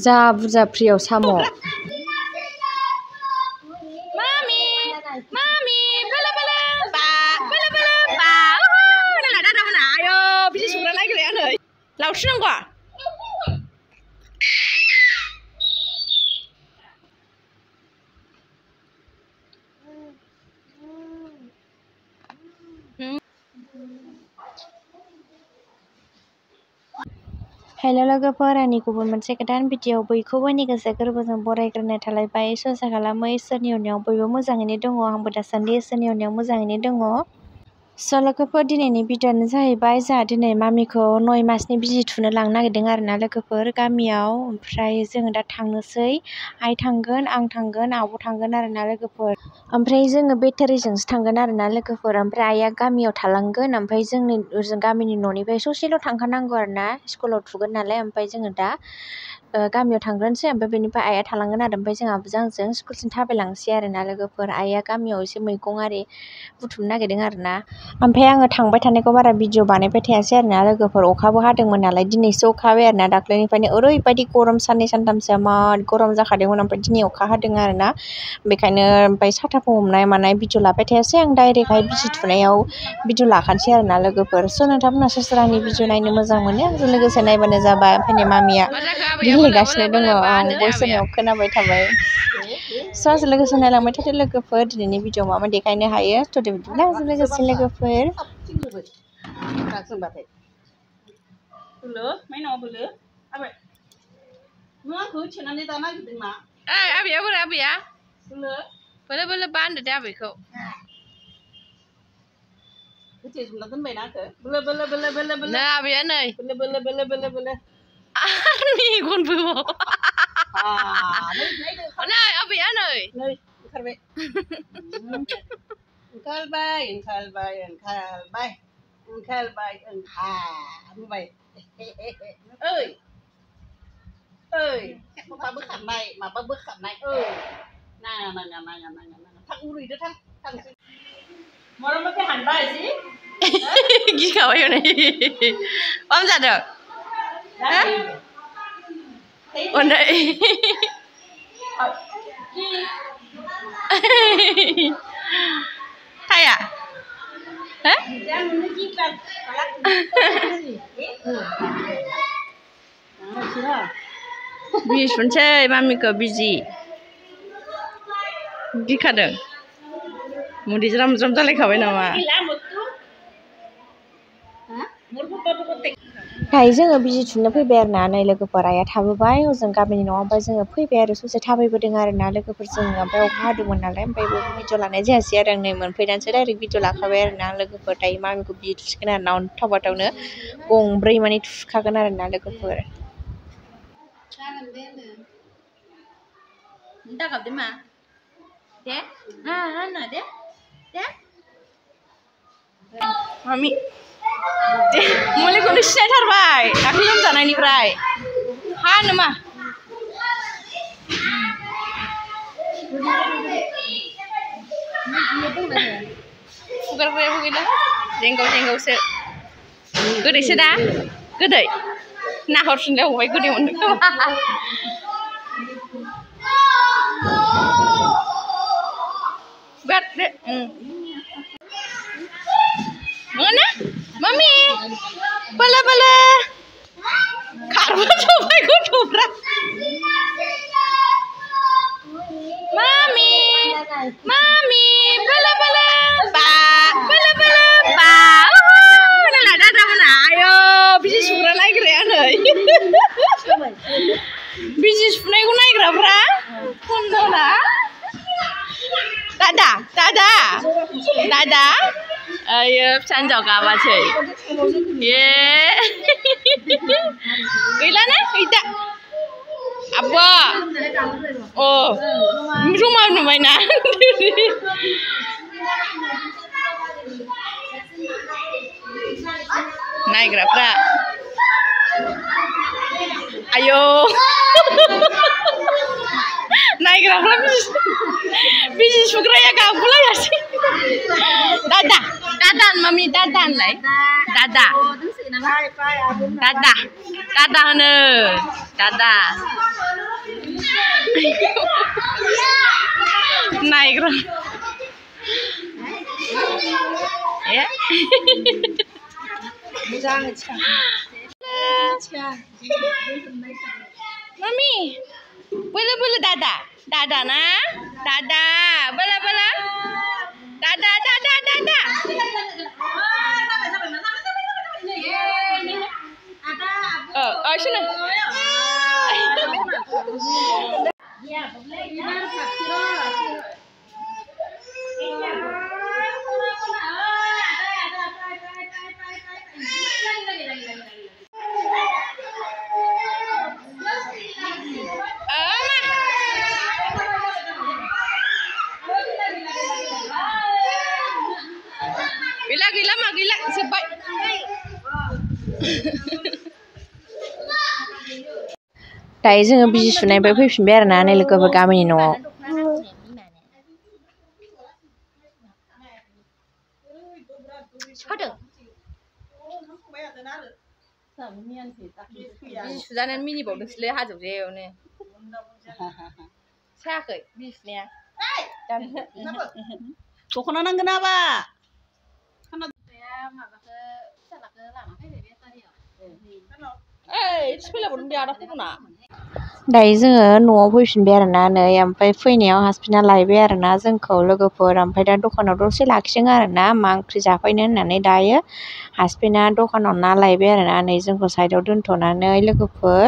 जा बुरजा फ्रियाव साम'। Mami, mami, bala bala, ba, bala bala, ba. Nala dah mana? Ayo, bisa suara lagi le ane. Laut senang gua. हेल' लोगोफोर, आंनि गुबुन मोनसे गोदान भिडिअ बयखौबो आंनि गोसो गोरबोजों बरायग्रोनाय थालायबाय। आसा खालामो इसोरनि अननायाव बयबो मोजाङैनो दङ। आंबो दासान्दि इसोरनि अननायाव मोजाङैनो दङ। लोगोफोर, दिनैनि भिडिअ'आनो जाहैबाय जोंहा दिनै मामिखौ 9 मासनि बिजि थुनो लांनो नागिरदों आरोना लोगोफोर गामियाव। ओमफ्राय जोङो दा थांनोसै। आइ थांगोन, आं थांगोन, आब' थांगोन आरोना लोगोफोर। ओमफ्राय जोङो बेटारिजोंसो थांगोन आरोना लोगोफोर। ओमफ्राय आइया गामियाव थालांगोन। ओमफ्राय जोंनि गामिनि न'निफ्राय ससेल' थांखानांगौ आरोना, स्कुलाव थुगोन नालाय। ओमफ्राय जोङो दा गामियाव थांग्रोनोसै। ओमफ्राय बेनिफ्राय आइया थालांगोन आरो। ओमफ्राय जों आब'जों आंजों स्कुलसिम थाबायलांसै आरोना लोगोफोर। आइया गामियाव एसे मैगं आरि बुथुमनो नागिरदों आरोना। ओमफ्राय आङो थांबाय थानायखौ बारा भिडिअ बानायबाय थायासै आरोना लोगोफोर। अखाबो हादोंमोन नालाय, दिनैसो अखा हाबाय आरोना। दाख्लैनिफ्रायनो ओरैबायदि गरम, साननै सानथामसोआ मार गरम जाखादोंमोन। ओमफ्राय दिनै अखा हादों आरोना। बेखायनो ओमफ्राय साथाखौ हमनाय मानाय भिडिअ लाबाय थायासै। आं डाइरेक्टहाय बिजि थुनायाव भिडिअ लाखानोसै आरोना लोगोफोर। नोंथांमोना सोर सोर आंनि भिडिअ नायनो मोजां मोनो आंजों लोगोसे नायबानो जाबाय। ओमफ्राय मामिया गेलेगासिनो दङ, आं भइस होनायाव खोनाबाय थाबाय। आंजों लोगोसे नायलांबाय थादो लोगोफोर। दिनैनि भिडिअ मा देखायनो हायो थ'दो बिदिब्ला आंजों लोगोसे लोगोफोर। Abiya boleh abiya. Boleh boleh bandu deh abiku. Nah abiya nih. Ni kon bawa. Nah abiya nih. Gikawa yun eh. Om jado. Hah? Oh nej. Kaya? Hah? Bis moncai mami ke biji. Gikadeng. Mau dijeram-jeram tali kawin nama. दायो जोङो बिजि थुनो फैबाय आरोना नै लोगोफोर। आइया थाबोबाय हजों गामिनि न'आव। ओमफ्राय जोङो फैबाय आरो ससे थाबायबोदों आरोना लोगोफोर जोङो। ओमफ्राय अखा हादोंमोन नालाय, ओमफ्राय बेयाव भिडिअ लानाय जायासै आरो। आं नै मोनफैनानैसो डाइरेक्ट भिडिअ लाखाबाय आरोना लोगोफोर। दायो मामिखौ बिजि थुसिगोन आरोना अन्थाव बाथावनो गंब्रै माने थुखागोन आरोना लोगोफोर। Mami. Mulaiखौनो सिनायथारबाय दाख्लै लोमजानायनिफ्राय। हा नामा? Fugar-fugar gila. Jengkol-jengkolसो. Goदैसो दा? Goदै? नाहरफिनलाय बावबाय गोदै मोनदों खोमा। Fugar deh. Mana? Mami. Bala-bala. Karma coba gudubrak. Mami. Mami. Bala-bala. Ba. Bala-bala. Ba. Nala dah mana? Ayo, bisa suara lagi re ane. Bisa suara aku naik berapa? Kundona. Dada, dada, dada. Ayo, sanjau kawan sih. Ye. Gila na? Gila. Apa? Oh, rumah rumah na. Naik berapa? Ayo. Naik berapa? Bisa sugra ya kau pula ya sih. Dada, dadan mami dadan lah. Dada. Dada. Dada ne. Dada. Naik dong. Ya. Mami, bela dada, dada na, dada, bela, dada. Sini. Gila, sebaik. दायो जोङो बिजि सुनायनिफ्राय फैफिनबाय आरोना नै लोगोफोर गामिनि न'आव बिजि सुजानानै मिनिबावदोंसोलै हाजोबजायावनो सायाखै बिजि सुनाया दख'ना नांगोन आबा दायो जोङो न'आव फैफिनबाय आरोना नै ओमफ्राय फैनायाव हासफिना लायबाय आरोना जोंखौ लोगोफोर ओमफ्राय दा दखानाव दसे लाखिदों आरोना मा ओंख्रि जाफैनो होननानै दायो हासफिना दखानाव ना लायबाय आरोना नै जोंखौ साइडआव दोनथ'नानै लोगोफोर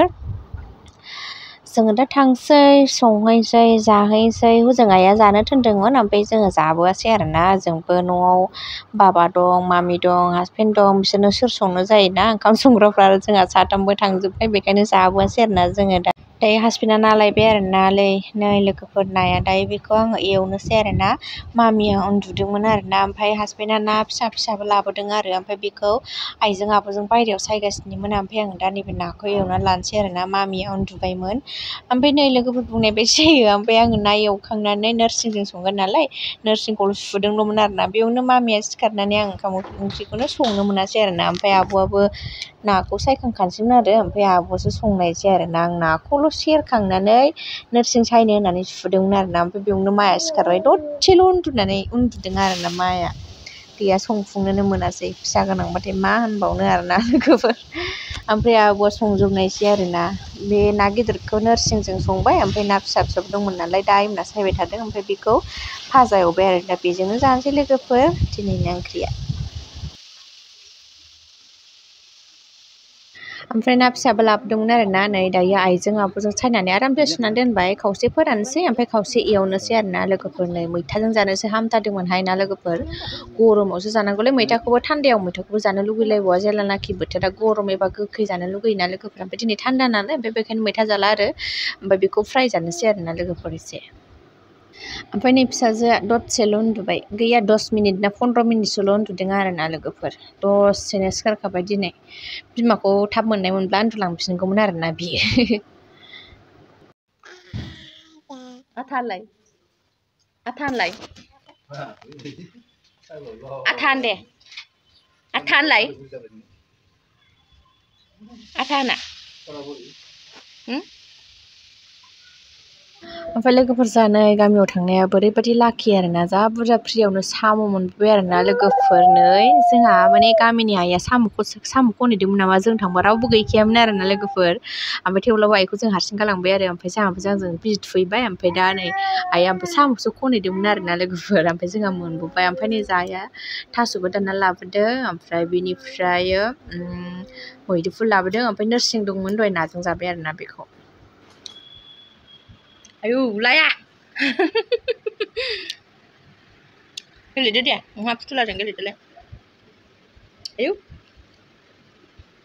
जोङो दा थांसै संहैसै जाहैसै हजों आइया जानो थिनदोंमोन ओमफ्राय जोङो जाबोआसै आरोना जोंबो न'आव बाबा दं मामि दं हासबेन्ड दं बिसोरनो सोर संनो जायोना ओंखाम संग्राफ्रा जोंहा साथामबो थांजोब्बाय बेखायनो जाबोआसै आरोना जोङो दायो हासबेन्डआ ना लायबाय आरोना नै लोगोफोर नाया दायो बेखौ आङो एवनोसै आरोना मामिया उन्दुदोंमोन आरोना ओमफ्राय हासबेन्डआ ना फिसाबो लाबोदों आरो ओमफ्राय बेखौ आइजों आब'जों बायहेरायाव सायगासिनोमोन ओमफ्राय आं दा नैबे नाखौ एवनानै लानोसै आरोना मामिया उन्दुबायमोन ओमफ्राय नै लोगोफोर बुंनाय बायदि जायो ओमफ्राय आङो ना एवखांनानै नोरसिंजों संगोन नालाय नोरसिंखौल' सुदोंल'मोन आरोना बेयावनो मामिया सिखारनानै आं ओंखाम ओंख्रिखौनो संनो मोनासै आरोना ओमफ्राय आब'आबो नाखौ सायखांखानोसैमोन आरो ओमफ्राय आब'आसो संनायसै आरोना आं नाखौल' सेरखांनानै नोरसिं सायनो होननानै सुदोंमोन आरोना ओमफ्राय बेयावनो माया सिखारबाय दसेल' उन्दुदों आरोना माया गैया संफुंनोनो मोनासै फिसा गोनांबाथाय मा होनबावनो आरोना लोगोफोर ओमफ्राय आब'आ संजोबनायसै आरोना बे ना गिदिरखौ नोरसिंजों संबाय ओमफ्राय ना फिसा दंमोन नालाय दा आइमोना सायबाय थादों ओमफ्राय बेखौ भाजा एवबाय आरो दा बेजोंनो जानोसै लोगोफोर दिनैनि ओंख्रिया ओमफ्राय ना फिसाबो लाबोदोंमोन आरोना नै दायो आइजों आब'जों सायनानै आरामसे सुनानै दोनबाय खावसे फोरानसै ओमफ्राय खावसे एवनोसै आरोना लोगोफोर नै मैथाजों जानोसो हामथारदोंमोनहाय ना लोगोफोर गरमावसो जानांगौलै मैथाखौबो थान्दायाव मैथाखौबो जानो लुगैलायबावा जेब्लानाखि बोथोरा गरम एबा गोखै जानो लुगैयोना लोगोफोर ओमफ्राय दिनै थान्दा नालाय ओमफ्राय बेखायनो मैथा जाला आरो ओमफ्राय बेखौ फ्राय जानोसै आरोना लोगोफोर एसे ओमफ्राय नै फिसाजोआ दसेल' उन्दुबाय गैया 10 मिनिट ना 15 मिनिटसोल' उन्दुदों आरोना लोगोफोर दसेनो सिखारखाबाय दिनै बिमाखौ थाब मोननाय मोनब्ला उन्दुलांफिनगौमोन आरोना बियो आथा होनलाय आथा होनलाय आथा होन दे आथा होनलाय आथा होना ओमफ्राय लोगोफोर जानो गामियाव थांनाया ओरैबायदि लाखि आरोना जा बुरजा फ्रियावनो साम' मोनबोबाय आरोना लोगोफोर नै जोंहा माने गामिनि आइया साम'खौ खनहैदोंमोन नामा जों थांबा रावबो गैखायामोन आरोना लोगोफोर ओमफ्राय थेवब्लाबो आइखौ जों हारसिं गालांबाय आरो ओमफ्राय जोंजों बिजि थुहैबाय ओमफ्राय दा नै आइया ओमफ्राय साम'खौसो खनहैदोंमोन आरोना लोगोफोर ओमफ्राय जोंहा मोनबोबाय ओमफ्राय नै जाया थास'बो दानना लाबोदों ओमफ्राय बेनिफ्राय मैद्रुफुल लाबोदों ओमफ्राय नोरसिं दंमोन दहाय नाजों जाबाय आरोना बेखौ आयौ लाया गेलेदो दे नोंहा फुथुलाजों गेलेदोलाय आयौ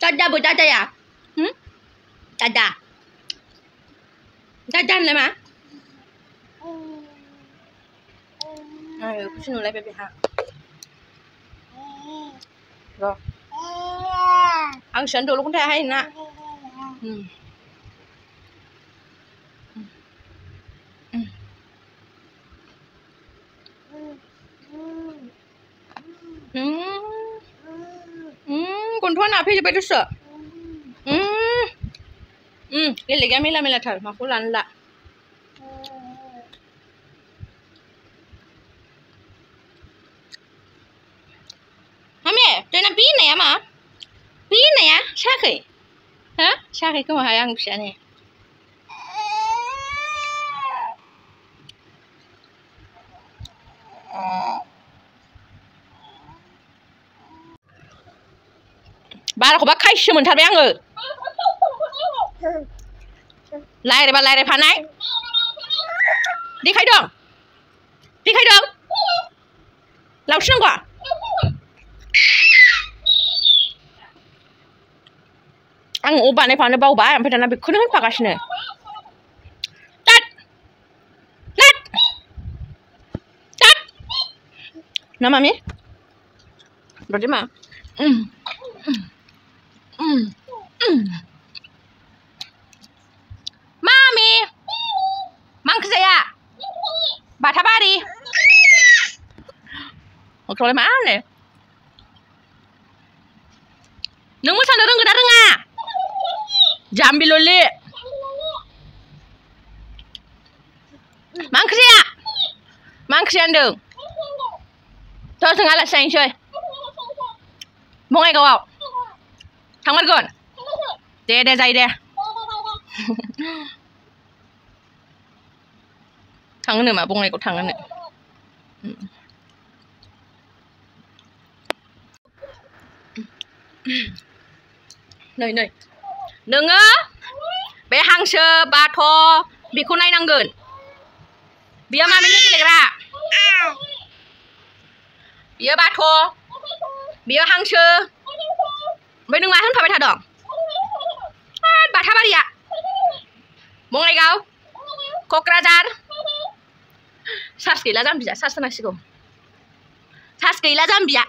दादाबो दादाया दादा होनलाय मा आयौ खुसि नुलायबाय बेहा र' हांसोआनो दल'खौनो थायाहाय नोंना गन्थ'आ नाफैजोब्बाय दस' गेलेग्राया मेला मेलाथार माखौ लानो ला मामे जोंना बि होननाया मा बि होननाया सायाखै हो सायाखै खोमाहाय आं फिसानो बाराखौबा खायसो मोनथारबाय आङो लायरायबा लायरायफानाय देखायदों लावथि नांगौ आं अ बानायफानो बावबाय ओमफ्राय दाना बेखौनो होनफागासिनो ना मामि रदे मा मामि मा ओंख्रि जाया बाथाबारि ओंख्रियालाय मा होनो नों मोसानो रोंगोन ना रोङा जाम्बि ललि मा ओंख्रि जाया मा ओंख्रि होनदों थ' जों आलासि जाहैनोसै बङाइगावआव थांमारगोन दे जायो दे थाङोनो मा बङाइगाव थाङोनो नै नोङो बे हांसो बाथ' बेखौ नायनांगोन बियो मामिनि गेलेग्रा बियो बाथ' बियो हांसो ओमफ्राय नों मा होनफाबाय थादों बाथाबारिया बङाइगाव क'क्राझार चार्ज गैला जाम्बिया चार्ज होनांसिगौ चार्ज गैला जाम्बिया